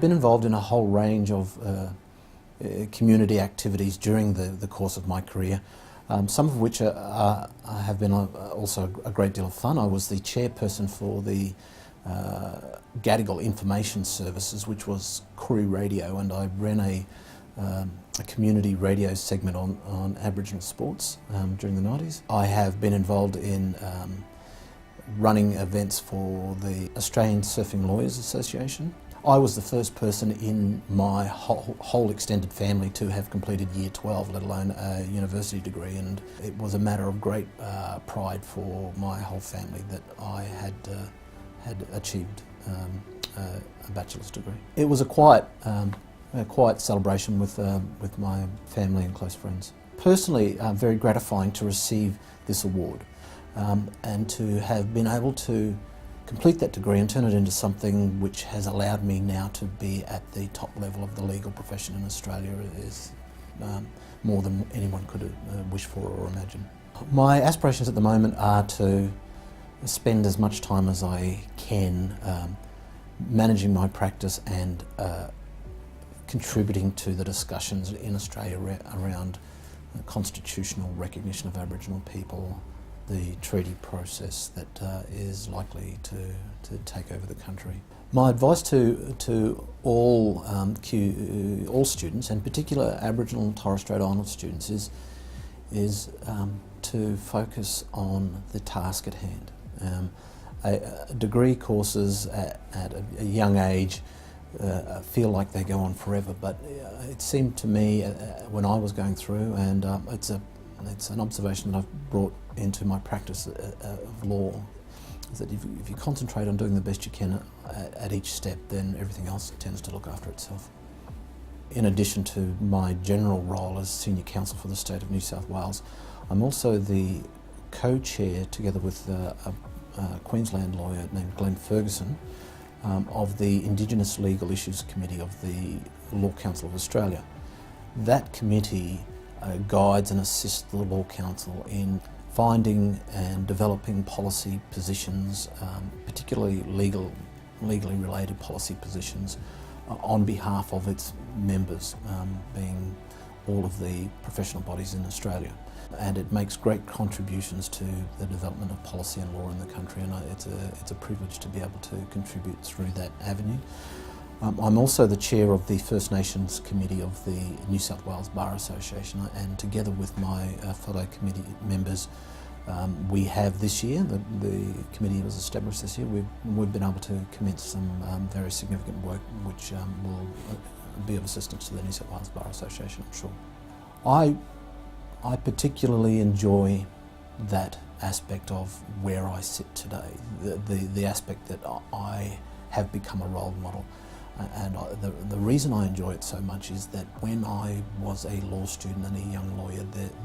been involved in a whole range of community activities during the course of my career, some of which have been also a great deal of fun. I was the chairperson for the Gadigal Information Services, which was Koori Radio, and I ran a community radio segment on Aboriginal sports during the 90s. I have been involved in running events for the Australian Surfing Lawyers Association. I was the first person in my whole extended family to have completed Year 12, let alone a university degree, and it was a matter of great pride for my whole family that I had achieved a bachelor's degree. It was a quiet celebration with my family and close friends. Personally, very gratifying to receive this award and to have been able to complete that degree and turn it into something which has allowed me now to be at the top level of the legal profession in Australia is more than anyone could wish for or imagine. My aspirations at the moment are to spend as much time as I can managing my practice and contributing to the discussions in Australia around constitutional recognition of Aboriginal people, the treaty process that is likely to take over the country. My advice to all all students, and particular Aboriginal and Torres Strait Islander students, is to focus on the task at hand. Degree courses at a young age feel like they go on forever, but it seemed to me when I was going through, and it's an observation that I've brought into my practice of law, is that if you concentrate on doing the best you can at each step, then everything else tends to look after itself. In addition to my general role as Senior Counsel for the State of New South Wales, I'm also the co-chair, together with a Queensland lawyer named Glenn Ferguson, of the Indigenous Legal Issues Committee of the Law Council of Australia. That committee guides and assists the Law Council in finding and developing policy positions, particularly legally related policy positions, on behalf of its members, being all of the professional bodies in Australia. And it makes great contributions to the development of policy and law in the country, and it's a privilege to be able to contribute through that avenue. I'm also the chair of the First Nations Committee of the New South Wales Bar Association, and together with my fellow committee members, we have this year, the committee was established this year, we've been able to commence some very significant work which will be of assistance to the New South Wales Bar Association, I'm sure. I particularly enjoy that aspect of where I sit today, the aspect that I have become a role model. And the reason I enjoy it so much is that when I was a law student and a young lawyer,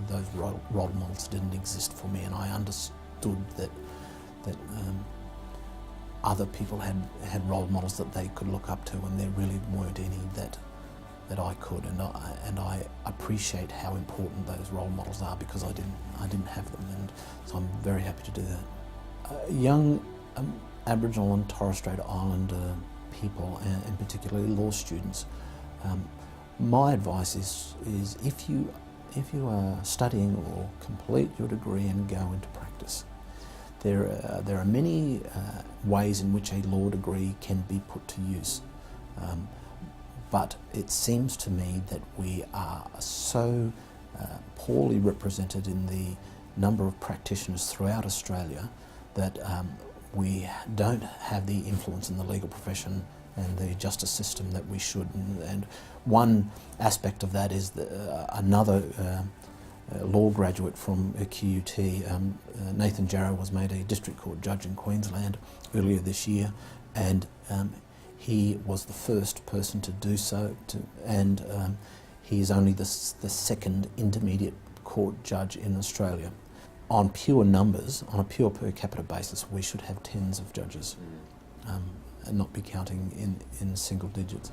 those role models didn't exist for me, and I understood that other people had role models that they could look up to, and there really weren't any that I could, and I appreciate how important those role models are, because I didn't have them, and so I'm very happy to do that. Young Aboriginal and Torres Strait Islander people, and particularly law students, my advice is if you are studying or complete your degree and go into practice, there are many ways in which a law degree can be put to use. But it seems to me that we are so poorly represented in the number of practitioners throughout Australia that we don't have the influence in the legal profession and the justice system that we should. And one aspect of that is another law graduate from QUT, Nathan Jarrow, was made a district court judge in Queensland earlier this year, and he was the first person to do so, and he is only the second intermediate court judge in Australia. On pure numbers, on a pure per capita basis, we should have tens of judges and not be counting in single digits.